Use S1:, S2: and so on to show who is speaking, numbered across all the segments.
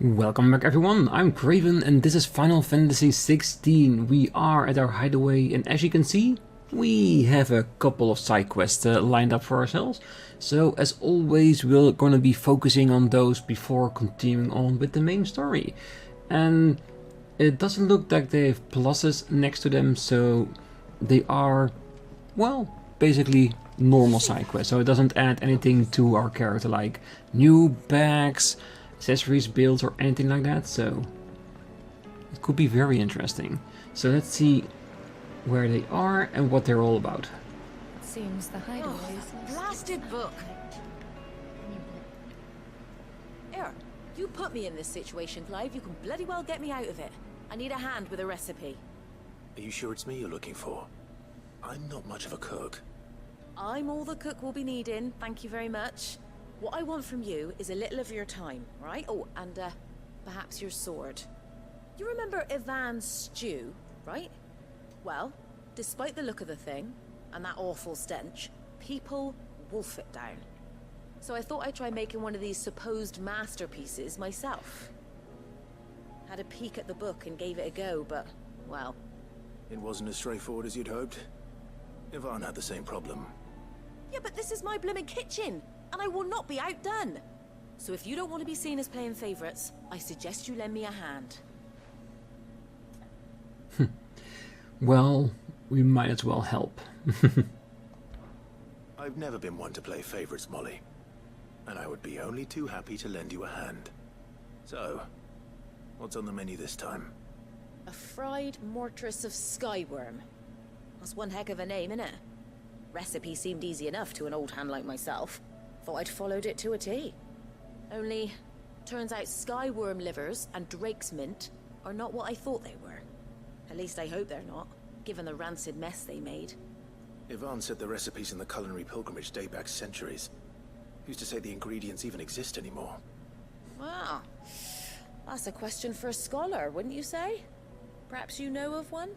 S1: Welcome back everyone, I'm Craven and this is Final Fantasy XVI. We are at our hideaway and as you can see, we have a couple of side quests lined up for ourselves. So as always, we're going to be focusing on those before continuing on with the main story. And it doesn't look like they have pluses next to them, so they are, well, basically normal side quests. So it doesn't add anything to our character like new bags, accessories, builds, or anything like that, so it could be very interesting. So let's see where they are and what they're all about.
S2: Seems the hideaway is
S3: blasted book. Here, you put me in this situation, Clive. You can bloody well get me out of it. I need a hand with a recipe.
S4: Are you sure it's me you're looking for? I'm not much of a cook.
S3: I'm all the cook will be needing, thank you very much. What I want from you is a little of your time, right? Oh, and perhaps your sword. You remember Ivan's stew, right? Well, despite the look of the thing, and that awful stench, people wolf it down. So I thought I'd try making one of these supposed masterpieces myself. Had a peek at the book and gave it a go, but, well...
S4: It wasn't as straightforward as you'd hoped. Ivan had the same problem.
S3: Yeah, but this is my blimmin' kitchen, and I will not be outdone. So if you don't want to be seen as playing favorites, I suggest you lend me a hand.
S1: Well, we might as well help.
S4: I've never been one to play favorites, Molly. And I would be only too happy to lend you a hand. So, what's on the menu this time?
S3: A fried Mortress of Skyworm. That's one heck of a name, innit? Recipe seemed easy enough to an old hand like myself. Thought I'd followed it to a T. Only, turns out Skyworm livers and Drake's mint are not what I thought they were. At least I hope they're not, given the rancid mess they made.
S4: Ivan said the recipes in the culinary pilgrimage date back centuries. Who's to say the ingredients even exist anymore?
S3: Wow. That's a question for a scholar, wouldn't you say? Perhaps you know of one?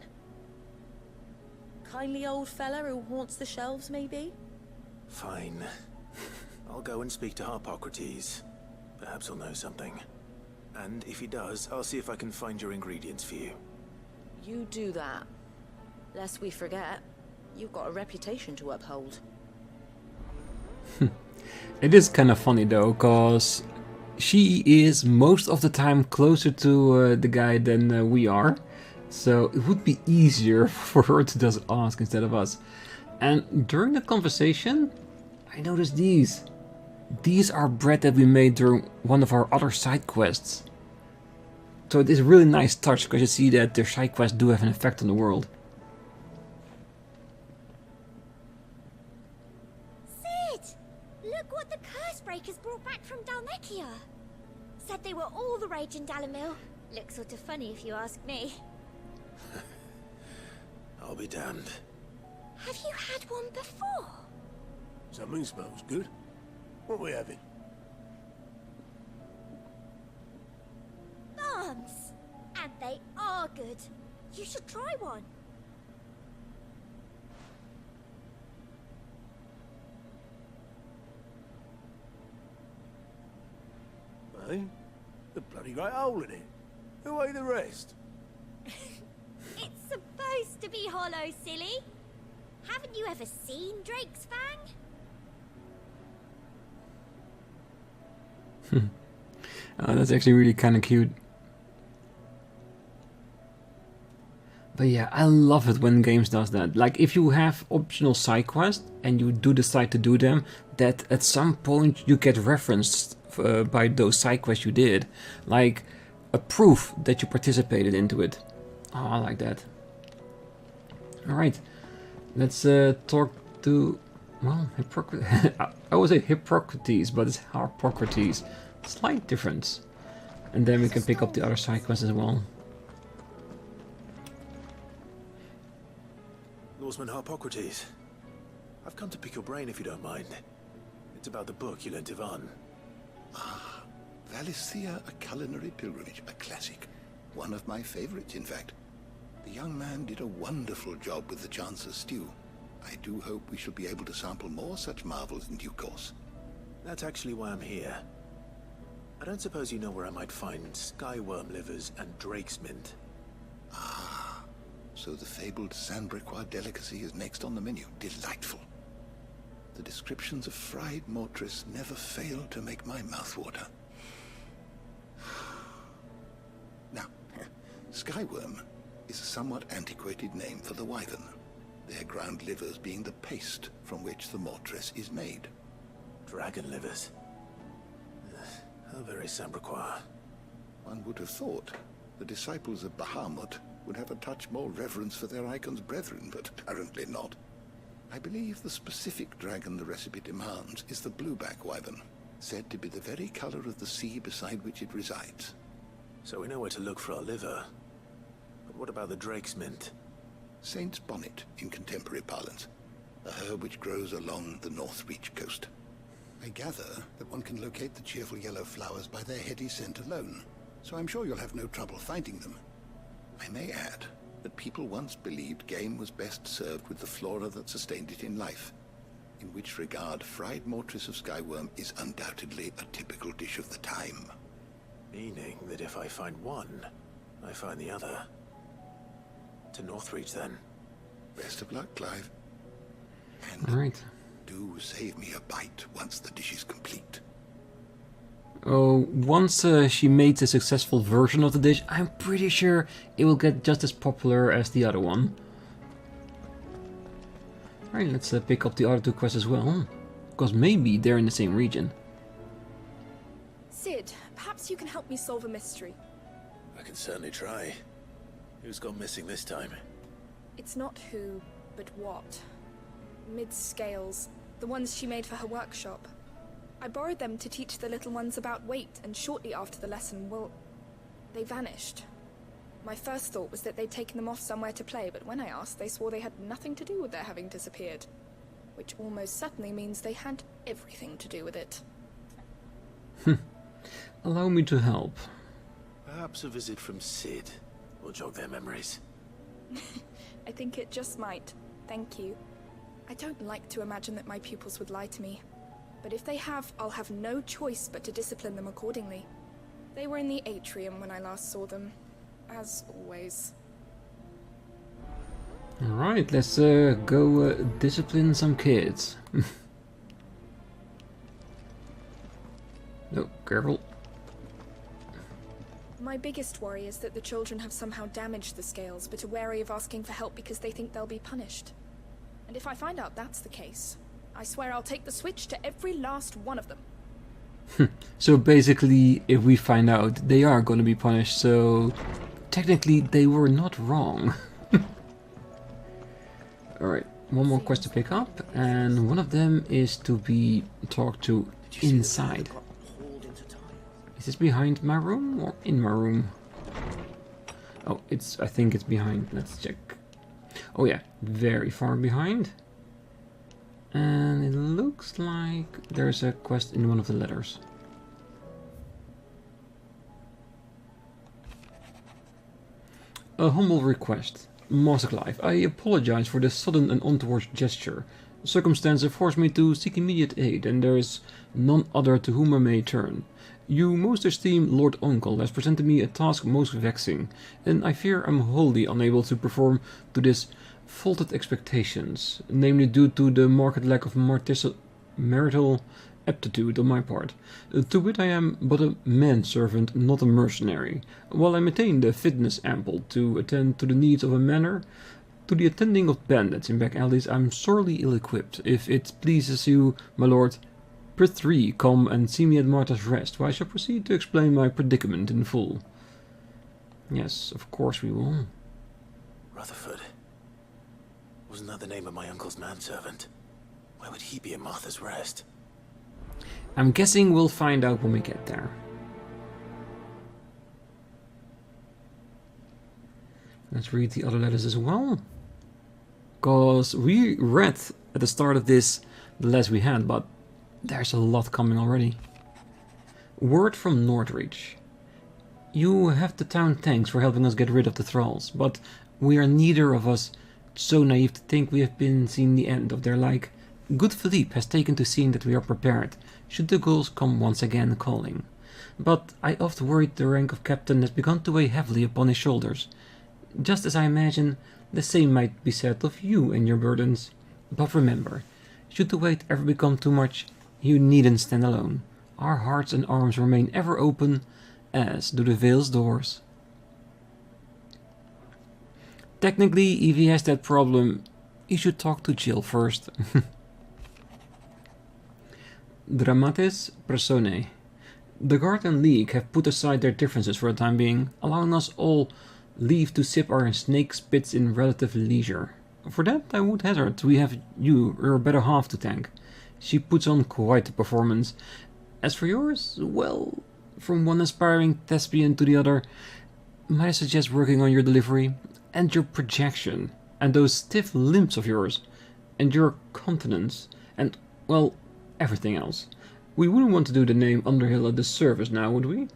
S3: Kindly old fella who haunts the shelves, maybe?
S4: Fine. I'll go and speak to Harpocrates. Perhaps he'll know something. And if he does, I'll see if I can find your ingredients for you.
S3: You do that. Lest we forget, you've got a reputation to uphold.
S1: It is kind of funny though, cause she is most of the time closer to the guy than we are. So it would be easier for her to just ask instead of us. And during that conversation, I noticed these. These are bread that we made during one of our other side quests. So it is a really nice touch because you see that their side quests do have an effect on the world.
S5: Sid! Look what the curse breakers brought back from Dalmekia. Said they were all the rage in Dalamil. Looks sort of funny if you ask me.
S4: I'll be damned.
S5: Have you had one before?
S6: Something smells good. What are we having?
S5: Bombs! And they are good. You should try one.
S6: Eh? The bloody great hole in it. Who ate the rest?
S5: It's supposed to be hollow, silly. Haven't you ever seen Drake's Fang?
S1: That's actually really kind of cute. But yeah, I love it when games does that. Like if you have optional side quests and you do decide to do them, that at some point you get referenced by those side quests you did. Like a proof that you participated into it. Oh, I like that. Alright, let's talk to, well, Hippocrates. I would say Hippocrates, but it's Harpocrates. Slight difference. And then we can pick up the other side quests as well.
S4: Lawsman Harpocrates. I've come to pick your brain if you don't mind. It's about the book you lent Ivan.
S7: Ah, Valisthea, a culinary pilgrimage, a classic. One of my favorites, in fact. The young man did a wonderful job with the Chance's stew. I do hope we shall be able to sample more such marvels in due course.
S4: That's actually why I'm here. I don't suppose you know where I might find Skyworm livers and Drake's mint?
S7: Ah, so the fabled Sandbrequois delicacy is next on the menu. Delightful. The descriptions of fried Mortress never fail to make my mouth water. Now, Skyworm is a somewhat antiquated name for the wyvern, their ground livers being the paste from which the Mortress is made.
S4: Dragon livers? How very Sandbrequois.
S7: One would have thought the disciples of Bahamut would have a touch more reverence for their Eikon's brethren, but apparently not. I believe the specific dragon the recipe demands is the blueback wyvern, said to be the very color of the sea beside which it resides.
S4: So we know where to look for our liver. But what about the Drake's mint?
S7: Saint's bonnet in contemporary parlance, a herb which grows along the North Reach coast. I gather that one can locate the cheerful yellow flowers by their heady scent alone, so I'm sure you'll have no trouble finding them. I may add that people once believed game was best served with the flora that sustained it in life, in which regard fried Mortress of Skyworm is undoubtedly a typical dish of the time.
S4: Meaning that if I find one, I find the other. To Northreach, then.
S7: Best of luck, Clive. And
S1: Alright.
S7: do save me a bite once the dish is complete.
S1: Oh, once she made a successful version of the dish, I'm pretty sure it will get just as popular as the other one. Alright, let's pick up the other two quests as well, because maybe they're in the same region.
S8: Sid, perhaps you can help me solve a mystery.
S4: I can certainly try. Who's gone missing this time?
S8: It's not who, but what. Mid-scales, the ones she made for her workshop. I borrowed them to teach the little ones about weight, and shortly after the lesson, well, they vanished. My first thought was that they'd taken them off somewhere to play, but when I asked, they swore they had nothing to do with their having disappeared. Which almost certainly means they had everything to do with it.
S1: Allow me to help.
S4: Perhaps a visit from Sid will jog their memories.
S8: I think it just might. Thank you. I don't like to imagine that my pupils would lie to me. But if they have, I'll have no choice but to discipline them accordingly. They were in the atrium when I last saw them, as always.
S1: Alright, let's go discipline some kids. No, careful.
S8: My biggest worry is that the children have somehow damaged the scales, but are wary of asking for help because they think they'll be punished. And if I find out that's the case, I swear I'll take the switch to every last one of them.
S1: So basically, if we find out, they are going to be punished, so technically they were not wrong. Alright, one more quest to pick up, and one of them is to be talked to inside. Is this behind my room or in my room? Oh, I think it's behind. Let's check. Oh yeah, very far behind. And it looks like there's a quest in one of the letters. A humble request. Master Clive, I apologize for this sudden and untoward gesture. Circumstances forced me to seek immediate aid, and there is none other to whom I may turn. You most esteemed Lord Uncle has presented me a task most vexing, and I fear I'm wholly unable to perform to his faulted expectations, namely due to the marked lack of marital aptitude on my part. To wit, I am but a manservant, not a mercenary. While I maintain the fitness ample to attend to the needs of a manor, to the attending of bandits in back alleys I'm sorely ill-equipped. If it pleases you, my lord, prithee come and see me at Martha's Rest, where I shall proceed to explain my predicament in full. Yes, of course we will.
S4: Rutherford. Wasn't that the name of my uncle's manservant? Why would he be at Martha's Rest?
S1: I'm guessing we'll find out when we get there. Let's read the other letters as well. Because we read at the start of this the less we had, but there's a lot coming already. Word from Northreach. You have the town thanks for helping us get rid of the thralls, but we are neither of us so naive to think we have been seen the end of their like. Good Philippe has taken to seeing that we are prepared, should the ghouls come once again calling. but I oft worried the rank of captain has begun to weigh heavily upon his shoulders. Just as I imagine, the same might be said of you and your burdens. But remember, should the weight ever become too much, you needn't stand alone. Our hearts and arms remain ever open, as do the Vale's doors. Technically, if he has that problem, he should talk to Jill first. Dramatis Personae. The Guard and League have put aside their differences for the time being, allowing us all leave to sip our snake spits in relative leisure. For that, I would hazard we have you, your better half, to thank. She puts on quite a performance. As for yours, well, from one aspiring thespian to the other, might I suggest working on your delivery, and your projection, and those stiff limbs of yours, and your continence, and, well, everything else. We wouldn't want to do the name Underhill a disservice now, would we?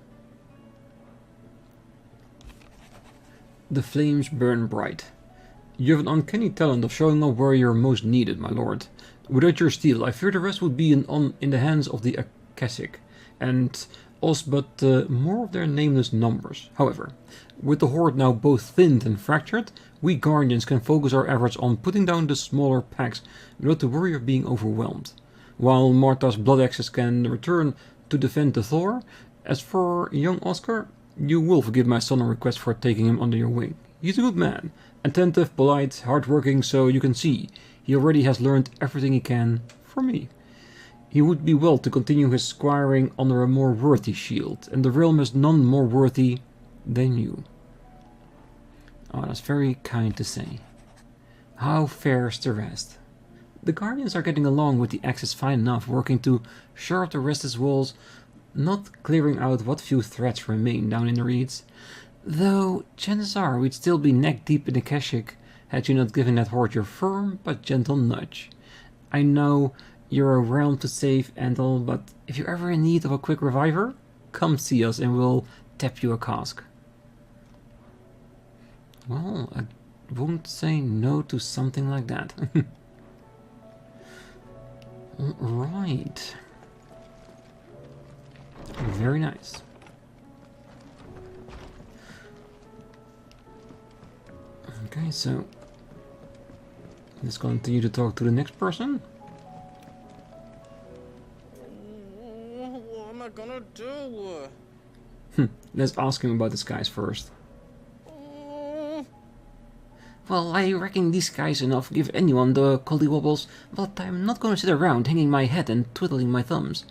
S1: The flames burn bright. You have an uncanny talent of showing up where you're most needed, my lord. Without your steel, I fear the rest would be in the hands of the Akashic, and us but more of their nameless numbers. However, with the Horde now both thinned and fractured, we Guardians can focus our efforts on putting down the smaller packs without the worry of being overwhelmed. While Martha's blood axes can return to defend the Thor, as for young Oscar, you will forgive my son a request for taking him under your wing. He's a good man, attentive, polite, hard-working, so you can see he already has learned everything he can from me. He would be well to continue his squiring under a more worthy shield, and the realm has none more worthy than you. Oh, that's very kind to say. How fares the rest? The Guardians are getting along with the Axis fine enough, working to shore up the Restless walls, not clearing out what few threats remain down in the reeds. Though, chances are we'd still be neck-deep in the Akashic had you not given that horde your firm but gentle nudge. I know you're a realm to save and all, but if you're ever in need of a quick reviver, come see us and we'll tap you a cask. Well, I won't say no to something like that. Right. Very nice. Okay, so let's continue to talk to the next person.
S9: What am I gonna do?
S1: Let's ask him about the skies first. Well, I reckon these guys enough give anyone the collywobbles, but I'm not gonna sit around hanging my head and twiddling my thumbs.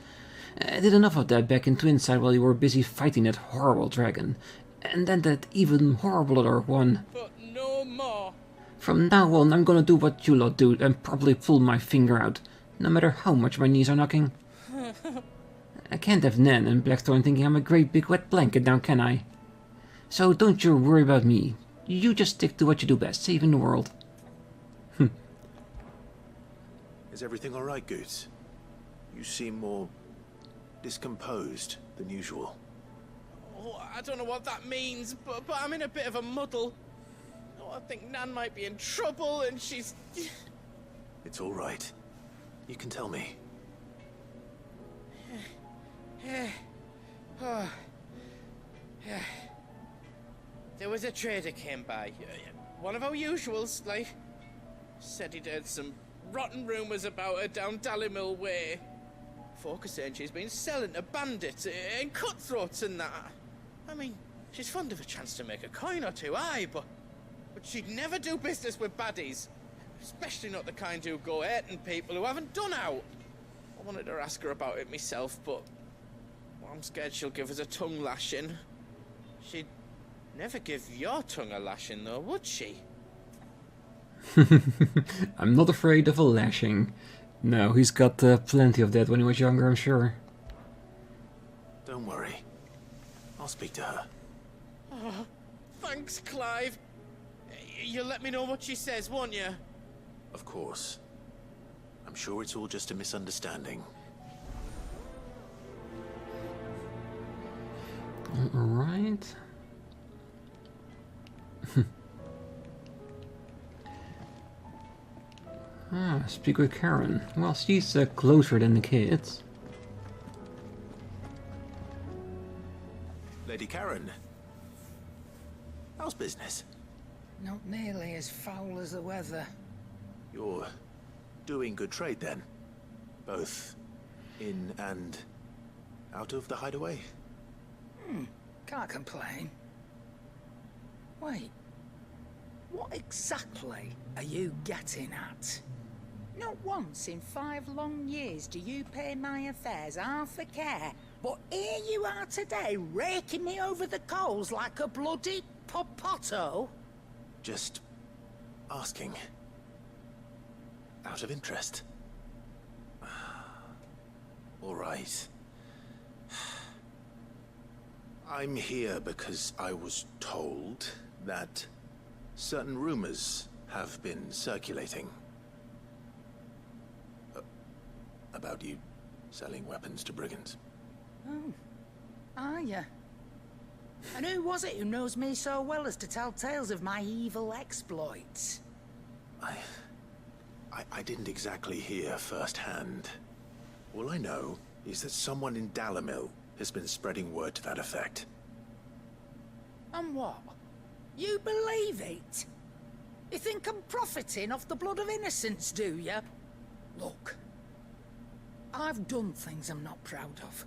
S1: I did enough of that back in Twinside while you were busy fighting that horrible dragon, and then that even horribler one.
S9: But no more.
S1: From now on, I'm gonna do what you lot do and probably pull my finger out, no matter how much my knees are knocking. I can't have Nan and Blackthorn thinking I'm a great big wet blanket now, can I? So don't you worry about me. You just stick to what you do best, saving the world.
S4: Is everything all right, Goots? You seem more discomposed than usual.
S9: Oh, I don't know what that means, but I'm in a bit of a muddle. Oh, I think Nan might be in trouble and she's...
S4: It's all right. You can tell me.
S9: There was a trader came by, one of our usuals, like, said he'd heard some rotten rumours about her down Dallimil Way. Folk are saying she's been selling to bandits and cutthroats and that. I mean, she's fond of a chance to make a coin or two, aye, but she'd never do business with baddies, especially not the kind who go hurting people who haven't done out. I wanted to ask her about it myself, but I'm scared she'll give us a tongue lashing. She'd never give your tongue a lashing, though, would she?
S1: I'm not afraid of a lashing. No, he's got plenty of that when he was younger, I'm sure.
S4: Don't worry. I'll speak to her.
S9: Oh, thanks, Clive. You'll let me know what she says, won't you?
S4: Of course. I'm sure it's all just a misunderstanding.
S1: Alright. Speak with Karen. Well, she's closer than the kids.
S4: Lady Karen. How's business?
S10: Not nearly as foul as the weather.
S4: You're doing good trade then? Both in and out of the hideaway?
S10: Can't complain. Wait, what exactly are you getting at? Not once in 5 long years do you pay my affairs half a care, but here you are today, raking me over the coals like a bloody popoto?
S4: Just asking. Out of interest. All right. I'm here because I was told that certain rumors have been circulating. About you selling weapons to brigands.
S10: Oh, are ya? And who was it who knows me so well as to tell tales of my evil exploits?
S4: I didn't exactly hear firsthand. All I know is that someone in Dalimil has been spreading word to that effect.
S10: And what? You believe it? You think I'm profiting off the blood of innocents, do you? Look, I've done things I'm not proud of.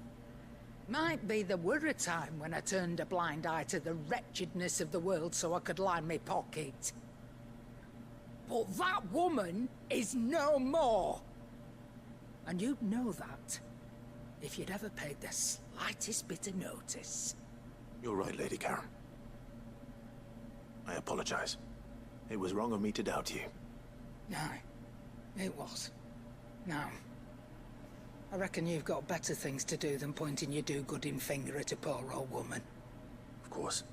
S10: Might be there were a time when I turned a blind eye to the wretchedness of the world so I could line my pocket. But that woman is no more. And you'd know that if you'd ever paid the slightest bit of notice.
S4: You're right, Lady Karen. I apologize. It was wrong of me to doubt you.
S10: No, it was. Now, I reckon you've got better things to do than pointing your do-gooding finger at a poor old woman.
S4: Of course.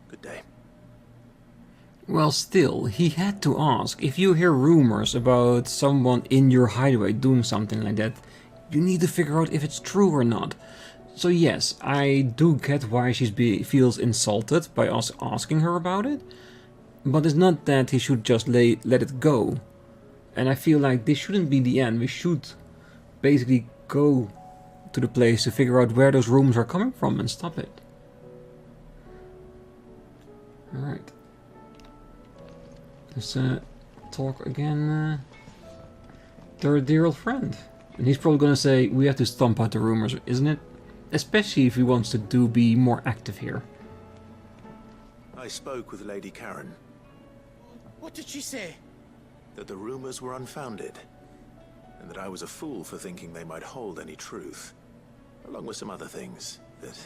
S4: Good day.
S1: Well, still, he had to ask. If you hear rumors about someone in your hideaway doing something like that, you need to figure out if it's true or not. So yes, I do get why she feels insulted by us asking her about it, but it's not that he should just let it go. And I feel like this shouldn't be the end. We should basically go to the place to figure out where those rumors are coming from and stop it. Alright. Let's talk again to our dear old friend. And he's probably gonna say, we have to stomp out the rumors, isn't it? Especially if he wants to be more active here.
S4: I spoke with Lady Karen.
S9: What did she say?
S4: That the rumors were unfounded, and that I was a fool for thinking they might hold any truth, along with some other things that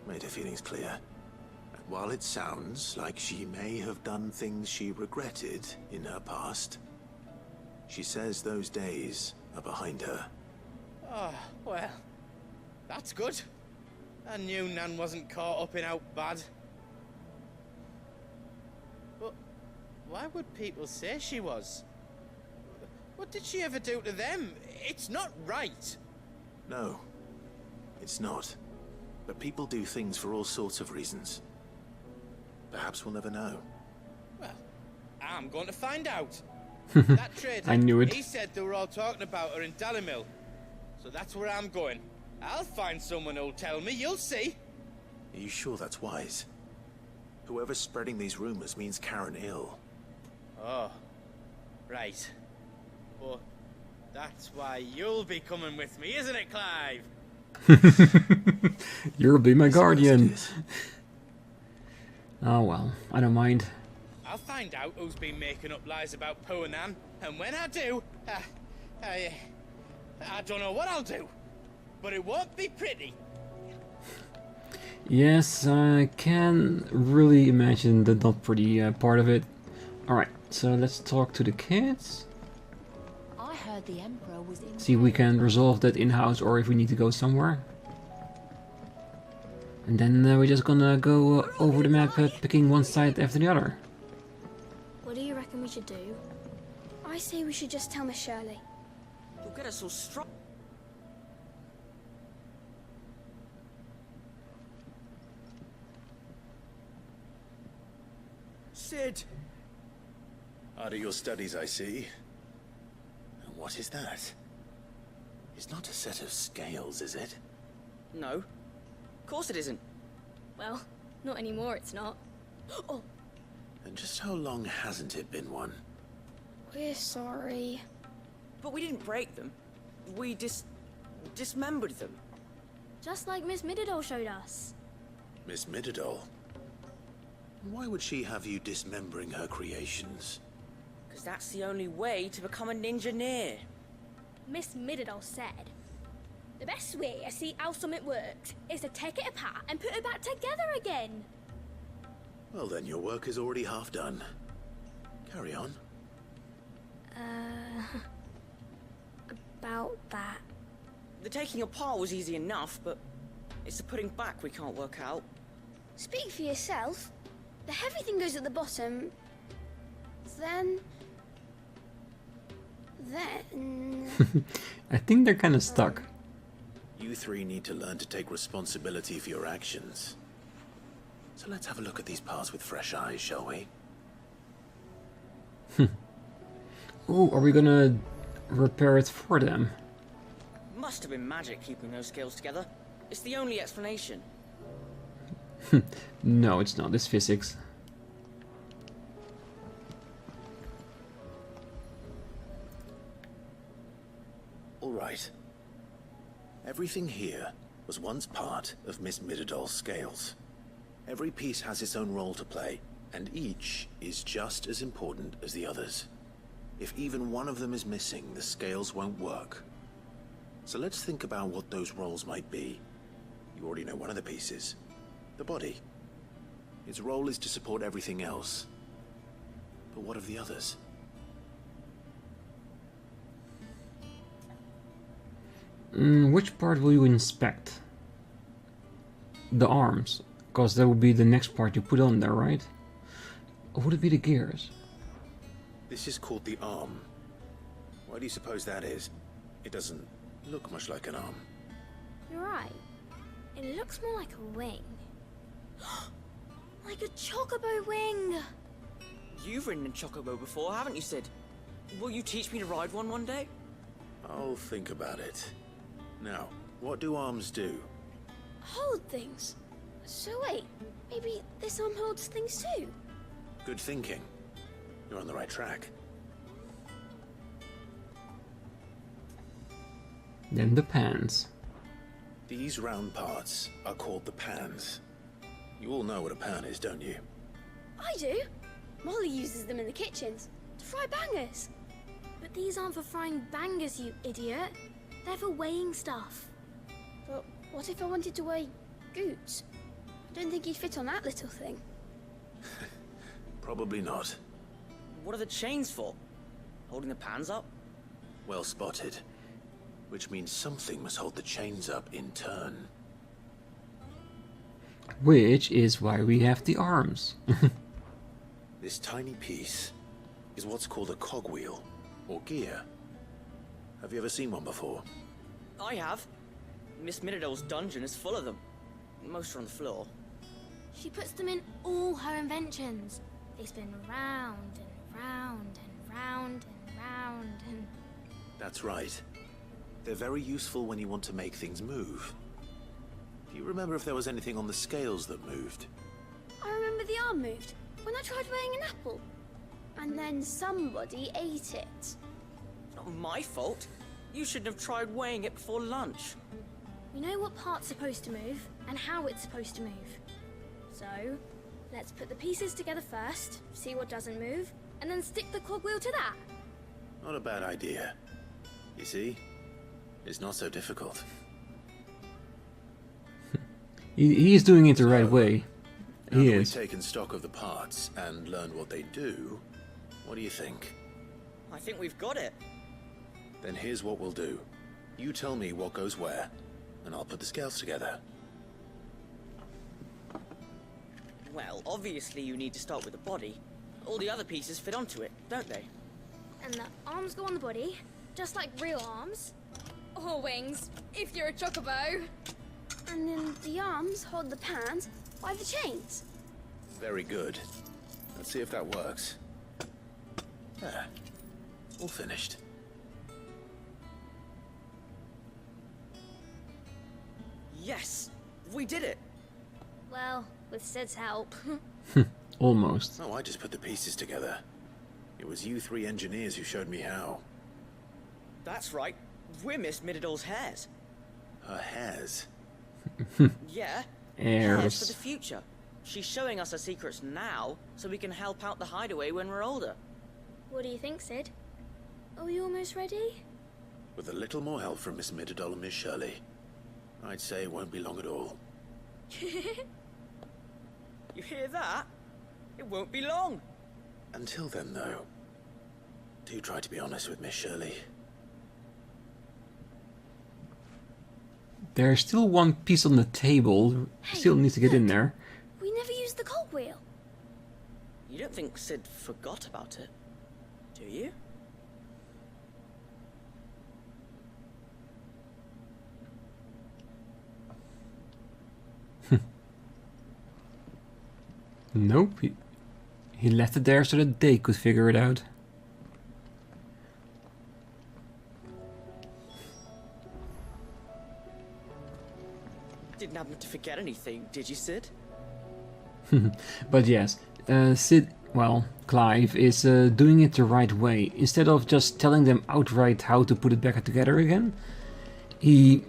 S4: made her feelings clear. And while it sounds like she may have done things she regretted in her past, she says those days are behind her.
S9: Oh, well, that's good. I knew Nan wasn't caught up in out bad. But why would people say she was? What did she ever do to them? It's not right.
S4: No, it's not. But people do things for all sorts of reasons. Perhaps we'll never know.
S9: Well, I'm going to find out. That trader,
S1: I knew it.
S9: He said they were all talking about her in Dalimil. So that's where I'm going. I'll find someone who'll tell me, you'll see.
S4: Are you sure that's wise? Whoever's spreading these rumors means Karen ill.
S9: Oh, right. But that's why you'll be coming with me, isn't it, Clive?
S1: You'll be my guardian. Oh well, I don't mind.
S9: I'll find out who's been making up lies about poor Nan, and when I do, I don't know what I'll do, but it won't be pretty.
S1: Yes, I can really imagine the not pretty part of it. Alright, so let's talk to the kids.
S2: I heard the Emperor was in.
S1: See if we can resolve that in-house or if we need to go somewhere. And then we're just gonna go over the map picking one side after the other.
S5: What do you reckon we should do? I say we should just tell Miss Shirley.
S3: You'll get us so strong.
S4: Sid! Out of your studies, I see. And what is that? It's not a set of scales, is it?
S3: No.
S11: Of course it isn't.
S5: Well, not anymore, it's not. Oh,
S4: And just how long hasn't it been one?
S5: we're sorry.
S11: But we didn't break them. We dismembered them.
S5: Just like Miss Mididol showed us.
S4: Miss Mididol? Why would she have you dismembering her creations?
S11: Because that's the only way to become a ninja-near.
S5: Miss Mididol said, the best way to see how something works is to take it apart and put it back together again.
S4: Well then, your work is already half done. Carry on.
S5: About that.
S11: The taking apart was easy enough, but it's the putting back we can't work out.
S5: Speak for yourself. The heavy thing goes at the bottom. Then...
S1: I think they're kind of stuck.
S4: You three need to learn to take responsibility for your actions. So let's have a look at these parts with fresh eyes, shall we?
S1: Oh, are we gonna repair it for them?
S11: Must have been magic keeping those scales together. It's the only explanation.
S1: No, it's not. It's physics.
S4: All right. Everything here was once part of Miss Mididol's scales. Every piece has its own role to play, and each is just as important as the others. If even one of them is missing, the scales won't work. So let's think about what those roles might be. You already know one of the pieces. The body. Its role is to support everything else. But what of the others?
S1: Which part will you inspect? The arms, because that would be the next part you put on there, right? Or would it be the gears?
S4: This is called the arm. Why do you suppose that is? It doesn't look much like an arm.
S5: You're right. It looks more like a wing. Like a chocobo wing!
S11: You've ridden a chocobo before, haven't you, Sid? Will you teach me to ride one day?
S4: I'll think about it. Now, what do arms do?
S5: Hold things. So wait, maybe this arm holds things too?
S4: Good thinking. You're on the right track.
S1: Then the pans.
S4: These round parts are called the pans. You all know what a pan is, don't you?
S5: I do. Molly uses them in the kitchens to fry bangers. But these aren't for frying bangers, you idiot. They're for weighing stuff. But what if I wanted to weigh Goots? I don't think he'd fit on that little thing.
S4: Probably not.
S11: What are the chains for? Holding the pans up?
S4: Well spotted. Which means something must hold the chains up in turn.
S1: Which is why we have the arms.
S4: This tiny piece is what's called a cogwheel, or gear. Have you ever seen one before?
S11: I have. Miss Mididol's dungeon is full of them. Most are on the floor.
S5: She puts them in all her inventions. They spin round and round and round and round and...
S4: That's right. They're very useful when you want to make things move. Do you remember if there was anything on the scales that moved?
S5: I remember the arm moved when I tried weighing an apple. And then somebody ate it.
S11: Not my fault. You shouldn't have tried weighing it before lunch.
S5: We know what part's supposed to move and how it's supposed to move. So, let's put the pieces together first, see what doesn't move, and then stick the cogwheel to that.
S4: Not a bad idea. You see? It's not so difficult.
S1: He is doing it the right way.
S4: Now
S1: He
S4: that we've
S1: is.
S4: taken stock of the parts and learned what they do, what do you think?
S11: I think we've got it.
S4: Then here's what we'll do. You tell me what goes where, and I'll put the scales together.
S11: Well, obviously you need to start with the body. All the other pieces fit onto it, don't they?
S5: And the arms go on the body, just like real arms. Or wings, if you're a chocobo. And then the arms hold the pans by the chains.
S4: Very good. Let's see if that works. There. All finished.
S11: Yes! We did it!
S5: Well, with Sid's help.
S1: Almost.
S4: Oh, I just put the pieces together. It was you three engineers who showed me how.
S11: That's right. We're Miss Mididol's hairs.
S4: Her hairs?
S11: Yeah.
S1: Heirs.
S11: Hairs for the future. She's showing us her secrets now, so we can help out the hideaway when we're older.
S5: What do you think, Sid? Are we almost ready?
S4: With a little more help from Miss Mididol and Miss Shirley, I'd say it won't be long at all.
S11: You hear that? It won't be long.
S4: Until then, though, do try to be honest with Miss Shirley.
S1: There's still one piece on the table.
S5: Hey,
S1: Still needs to get in there.
S5: We never used the cogwheel.
S11: You don't think Sid forgot about it, do you?
S1: Nope. He left it there so that they could figure it out.
S11: Didn't happen to forget anything, did you, Sid?
S1: But yes, Clive is doing it the right way. Instead of just telling them outright how to put it back together again, he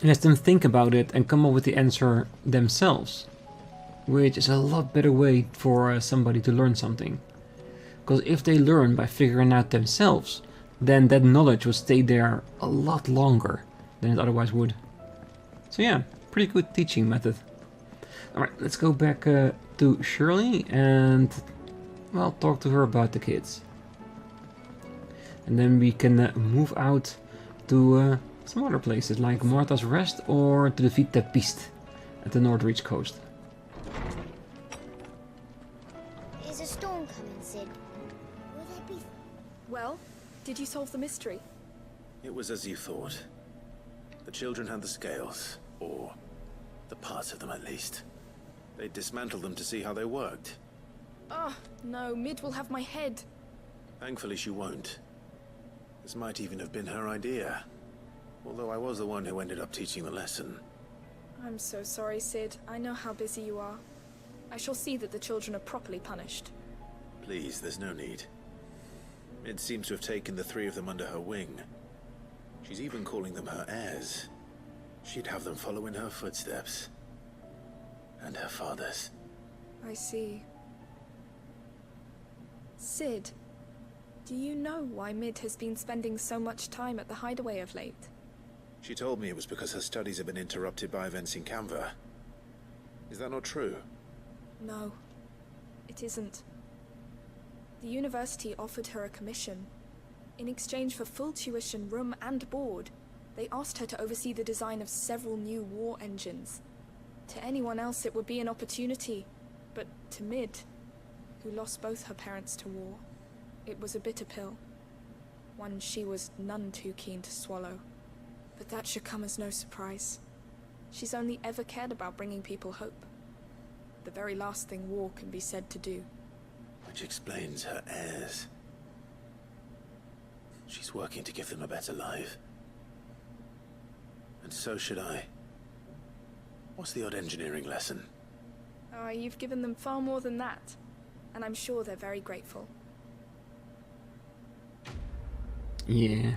S1: lets them think about it and come up with the answer themselves. Which is a lot better way for somebody to learn something. Because if they learn by figuring out themselves, then that knowledge will stay there a lot longer than it otherwise would. So yeah, pretty good teaching method. Alright, let's go back to Shirley and, well, talk to her about the kids. And then we can move out to some other places, like Martha's Rest or to defeat the Beast at the Northreach coast.
S5: Is a storm coming, Sid? Will there be...
S8: Well, did you solve the mystery?
S4: It was as you thought. The children had the scales, or the parts of them at least. They dismantled them to see how they worked.
S8: Oh, no, Mid will have my head.
S4: Thankfully she won't. This might even have been her idea. Although I was the one who ended up teaching the lesson.
S8: I'm so sorry, Sid. I know how busy you are. I shall see that the children are properly punished.
S4: Please, there's no need. Mid seems to have taken the three of them under her wing. She's even calling them her heirs. She'd have them follow in her footsteps. And her father's.
S8: I see. Sid, do you know why Mid has been spending so much time at the hideaway of late?
S4: She told me it was because her studies have been interrupted by events in Canva. Is that not true?
S8: No, it isn't. The university offered her a commission. In exchange for full tuition, room and board, they asked her to oversee the design of several new war engines. To anyone else it would be an opportunity, but to Mid, who lost both her parents to war, it was a bitter pill. One she was none too keen to swallow. But that should come as no surprise. She's only ever cared about bringing people hope. The very last thing war can be said to do.
S4: Which explains her heirs. She's working to give them a better life. And so should I. What's the odd engineering lesson?
S8: You've given them far more than that. And I'm sure they're very grateful.
S1: Yeah.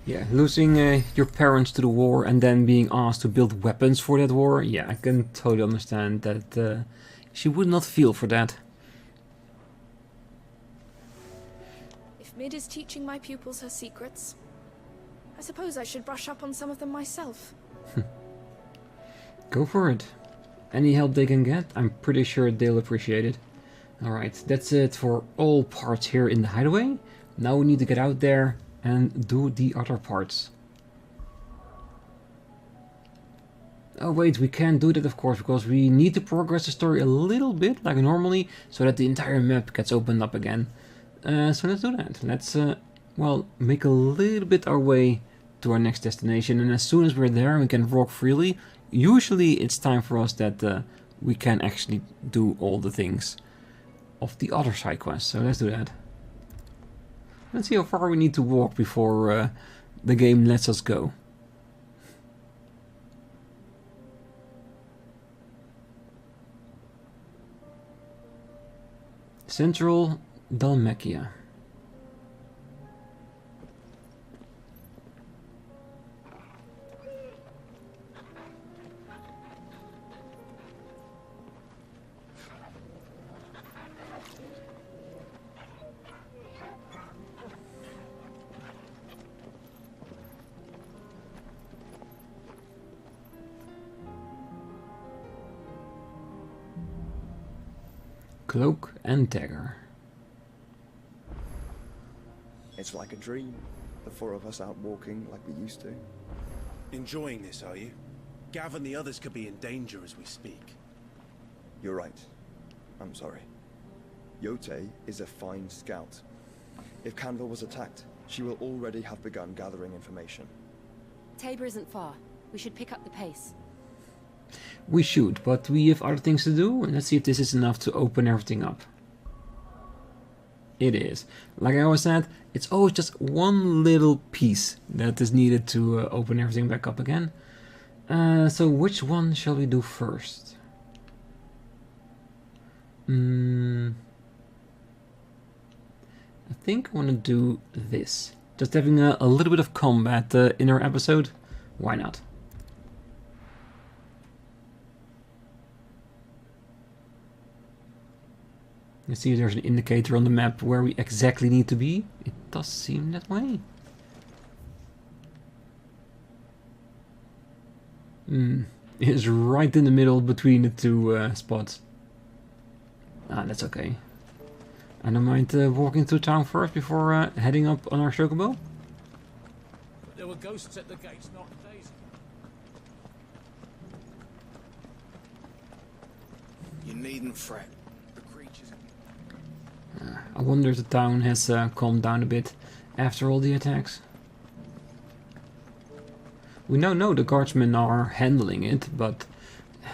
S1: Yeah, losing your parents to the war and then being asked to build weapons for that war, yeah, I can totally understand that she would not feel for that.
S8: If Mid is teaching my pupils her secrets, I suppose I should brush up on some of them myself.
S1: Go for it. Any help they can get, I'm pretty sure they'll appreciate it. Alright, that's it for all parts here in the hideaway. Now we need to get out there and do the other parts. Oh wait, we can't do that of course, because we need to progress the story a little bit, like normally, so that the entire map gets opened up again. So let's do that. Let's, well, make a little bit our way to our next destination, and as soon as we're there we can walk freely. Usually it's time for us that we can actually do all the things of the other side quests, so let's do that. Let's see how far we need to walk before the game lets us go. Central Dalmacia. Cloak and Dagger.
S12: It's like a dream. The four of us out walking like we used to.
S6: Enjoying this, are you? Gav and the others could be in danger as we speak.
S12: You're right. I'm sorry. Yote is a fine scout. If Candle was attacked, she will already have begun gathering information.
S2: Tabor isn't far. We should pick up the pace.
S1: We should, but we have other things to do. Let's see if this is enough to open everything up. It is. Like I always said, it's always just one little piece that is needed to open everything back up again. So which one shall we do first? I think I want to do this. Just having a little bit of combat in our episode. Why not? Let's see if there's an indicator on the map where we exactly need to be. It does seem that way. It's right in the middle between the two spots. Ah, that's okay. I don't mind walking through town first before heading up on our chocobo.
S6: There were ghosts at the gates, not days. You needn't fret. The creatures.
S1: I wonder if the town has calmed down a bit after all the attacks. We now know the guardsmen are handling it, but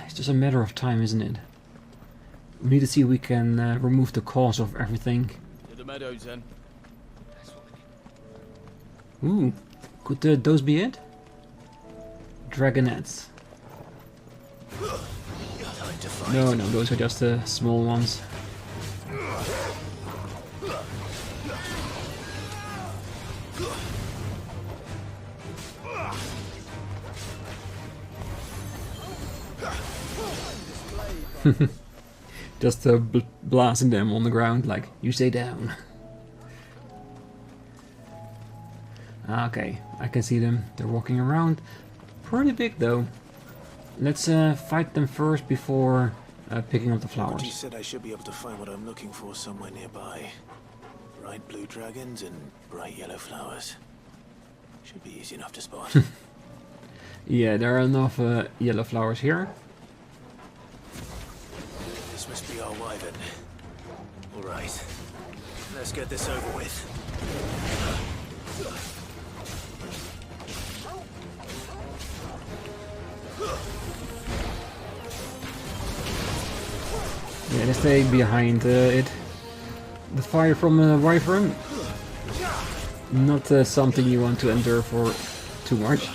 S1: it's just a matter of time, isn't it? We need to see if we can remove the cause of everything.
S6: To the meadows, then.
S1: Ooh, could those be it? Dragonettes. No, those are just the small ones. Just blasting them on the ground, like, you stay down. Okay, I can see them. They're walking around. Pretty big, though. Let's fight them first before picking up the flowers.
S4: You said I should be able to find what I'm looking for somewhere nearby. Bright blue dragons and bright yellow flowers. Should be easy enough to spot.
S1: Yeah, there are enough yellow flowers here.
S4: This must be our wyvern. All right, let's get this over with.
S1: Yeah, they stay behind it. The fire from a wyvern, not something you want to endure for too much.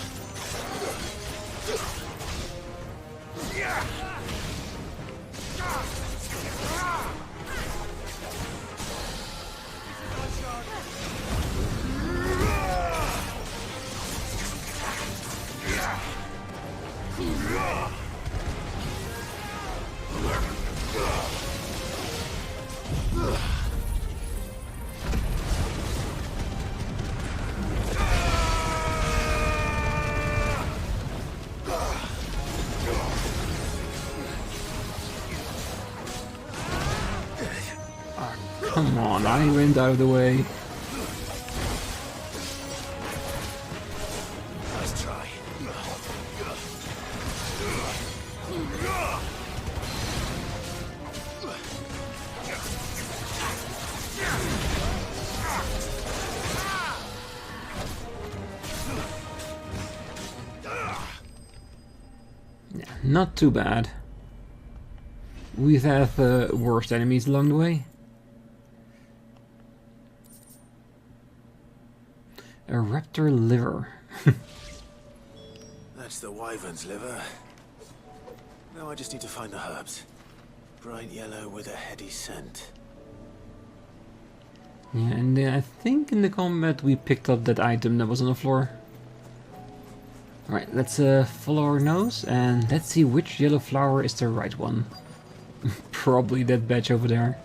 S1: Come on, I went out of the way.
S4: Nice try.
S1: Yeah, not too bad. We've had worse enemies along the way. A raptor liver.
S4: That's the wyvern's liver. Now I just need to find the herbs. Bright yellow with a heady scent.
S1: Yeah, and I think in the combat we picked up that item that was on the floor. Alright, let's follow our nose and let's see which yellow flower is the right one. Probably that badge over there.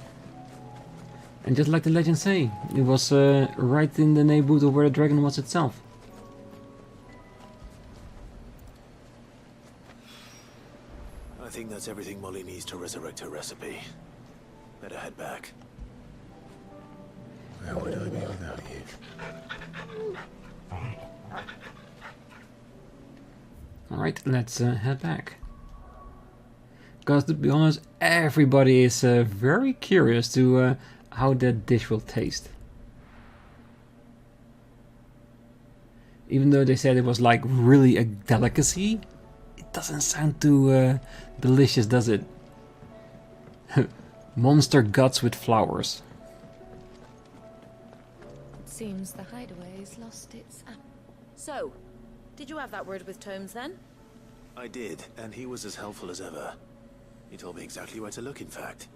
S1: And just like the legends say, it was right in the neighborhood of where the dragon was itself.
S4: I think that's everything Molly needs to resurrect her recipe. Better head back. Where would I be without you?
S1: Alright, let's head back. Because to be honest, everybody is very curious to how that dish will taste. Even though they said it was like really a delicacy, it doesn't sound too delicious, does it? Monster guts with flowers.
S2: It seems the hideaway's lost its...
S3: So, did you have that word with Tomes then?
S4: I did, and he was as helpful as ever. He told me exactly where to look, in fact.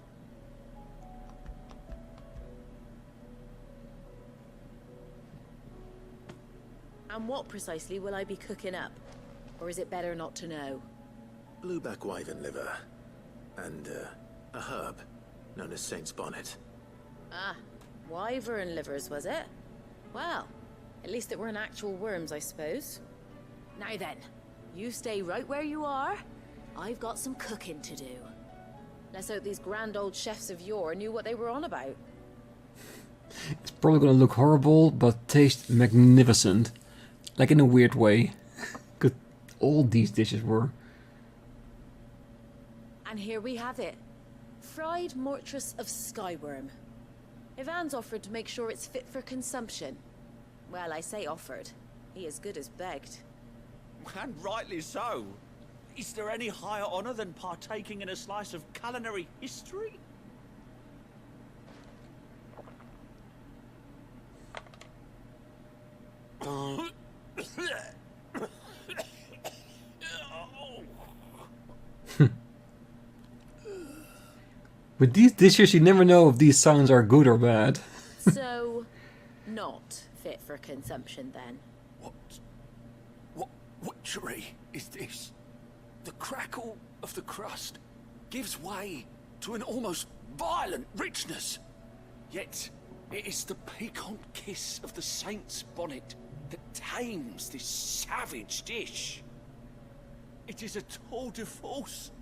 S3: And what precisely will I be cooking up? Or is it better not to know?
S4: Blueback wyvern liver. And, a herb known as Saint's Bonnet.
S3: Ah, wyvern livers, was it? Well, at least it weren't actual worms, I suppose. Now then, you stay right where you are. I've got some cooking to do. Let's hope these grand old chefs of yore knew what they were on about.
S1: It's probably gonna look horrible, but taste magnificent. Like in a weird way. Because all these dishes were.
S3: And here we have it. Fried Mortress of Skyworm. Ivan's offered to make sure it's fit for consumption. Well, I say offered. He as good as begged.
S13: And rightly so. Is there any higher honor than partaking in a slice of culinary history?
S1: With these dishes you never know if these sounds are good or bad.
S3: So, not fit for consumption then?
S6: What witchery is this? The crackle of the crust gives way to an almost violent richness. Yet, it is the piquant kiss of the saint's bonnet that tames this savage dish. It is a tour de force.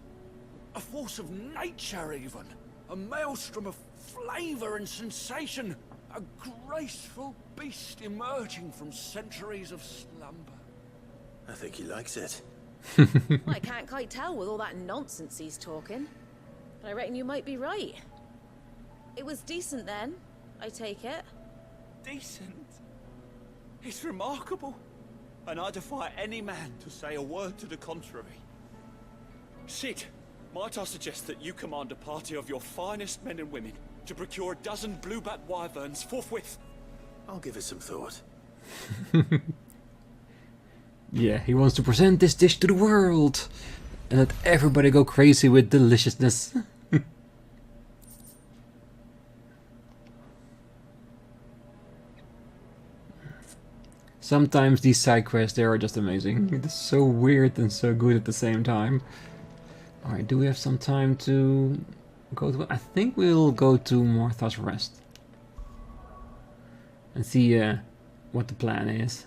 S6: A force of nature, even. A maelstrom of flavor and sensation. A graceful beast emerging from centuries of slumber.
S4: I think he likes it.
S3: Well, I can't quite tell with all that nonsense he's talking. But I reckon you might be right. It was decent then, I take it.
S13: Decent? It's remarkable. And I defy any man to say a word to the contrary. Sid, might I suggest that you command a party of your finest men and women to procure a dozen blueback wyverns forthwith?
S4: I'll give it some thought.
S1: Yeah, he wants to present this dish to the world. And let everybody go crazy with deliciousness. Sometimes these side quests, they are just amazing. It's so weird and so good at the same time. Alright, do we have some time to go to... I think we'll go to Martha's Rest. And see what the plan is.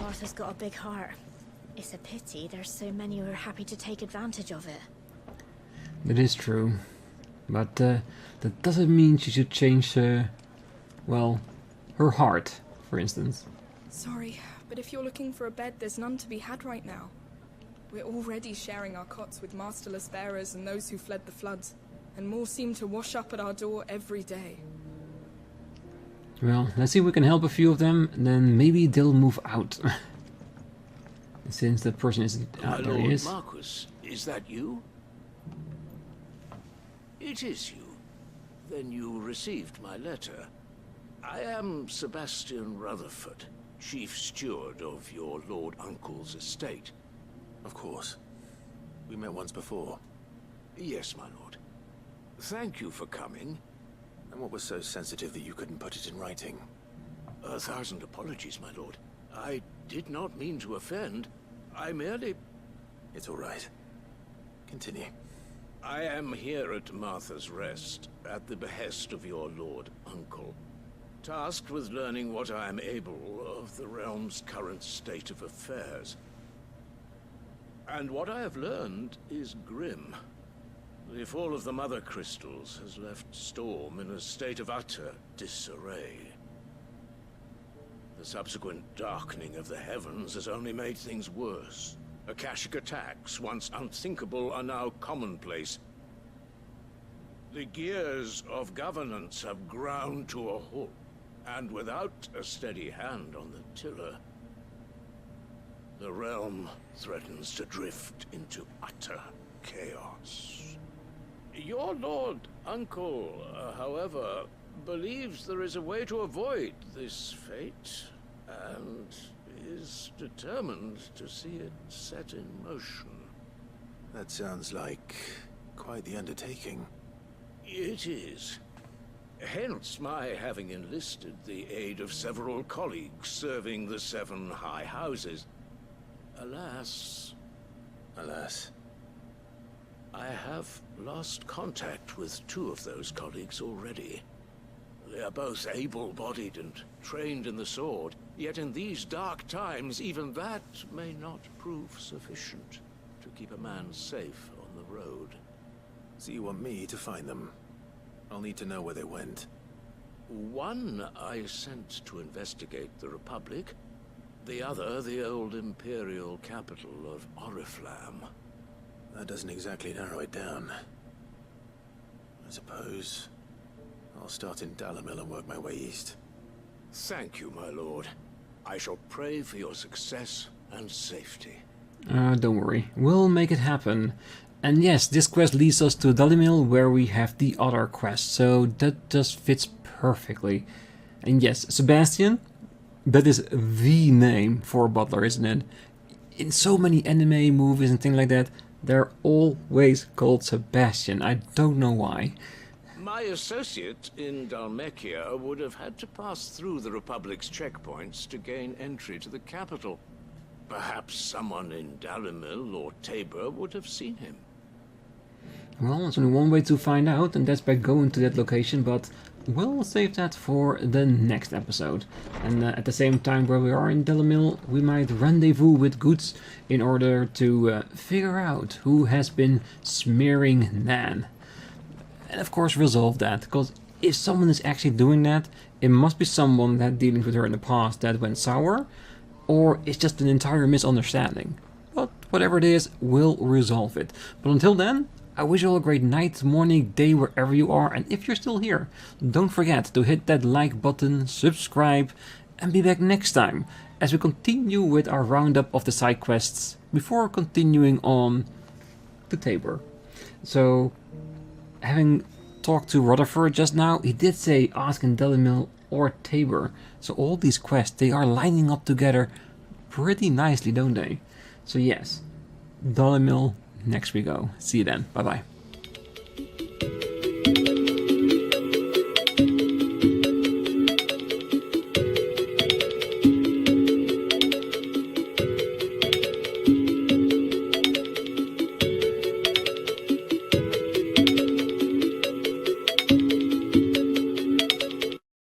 S14: Martha's got a big heart. It's a pity there's so many who are happy to take advantage of it.
S1: It is true. But that doesn't mean she should change, well, her heart, for instance.
S8: Sorry, but if you're looking for a bed, there's none to be had right now. We're already sharing our cots with masterless bearers and those who fled the floods, and more seem to wash up at our door every day.
S1: Well, let's see if we can help a few of them, and then maybe they'll move out. Since that person isn't...
S6: My
S1: there he
S6: lord
S1: is.
S6: Marquis
S15: Is that you? It is you. Then you received my letter. I am Sebastian Rutherford, Chief Steward of your Lord Uncle's estate.
S4: Of course. We met once before.
S15: Yes, my lord. Thank you for coming.
S4: And what was so sensitive that you couldn't put it in writing?
S15: 1,000 apologies, my lord. I did not mean to offend. I merely...
S4: It's all right. Continue.
S15: I am here at Martha's Rest, at the behest of your Lord Uncle, tasked with learning what I am able of the realm's current state of affairs. And what I have learned is grim. The fall of the Mother Crystals has left Storm in a state of utter disarray. The subsequent darkening of the heavens has only made things worse. Akashic attacks, once unthinkable, are now commonplace. The gears of governance have ground to a halt, and without a steady hand on the tiller, the realm threatens to drift into utter chaos. Your Lord Uncle, however, believes there is a way to avoid this fate, and is determined to see it set in motion.
S4: That sounds like quite the undertaking.
S15: It is. Hence my having enlisted the aid of several colleagues serving the 7 high houses. Alas...
S4: Alas.
S15: I have lost contact with 2 of those colleagues already. They are both able-bodied and trained in the sword, yet in these dark times, even that may not prove sufficient to keep a man safe on the road.
S4: So you want me to find them? I'll need to know where they went.
S15: One I sent to investigate the Republic, the other the old Imperial capital of Oriflamme.
S4: That doesn't exactly narrow it down. I suppose I'll start in Dalimil and work my way east.
S15: Thank you, my lord. I shall pray for your success and safety.
S1: Don't worry, we'll make it happen. And yes, this quest leads us to Dalimil, where we have the other quest, so that just fits perfectly. And yes, Sebastian, that is the name for a butler, isn't it? In so many anime movies and things like that, they're always called Sebastian. I don't know why.
S15: My associate in Dhalmekia would have had to pass through the Republic's checkpoints to gain entry to the capital. Perhaps someone in Dalimil or Tabor would have seen him.
S1: Well, there's only one way to find out, and that's by going to that location, but we'll save that for the next episode. And at the same time, where we are in Dalimil, we might rendezvous with Goods in order to figure out who has been smearing Nan. And of course resolve that, because if someone is actually doing that, it must be someone that dealings with her in the past that went sour, or it's just an entire misunderstanding. But whatever it is, we'll resolve it. But until then, I wish you all a great night, morning, day, wherever you are, and if you're still here, don't forget to hit that like button, subscribe, and be back next time as we continue with our roundup of the side quests before continuing on to Tabor. So, having talked to Rutherford just now, he did say ask in Dalimil or Tabor. So all these quests, they are lining up together pretty nicely, don't they? So yes, Dalimil, next we go. See you then. Bye-bye.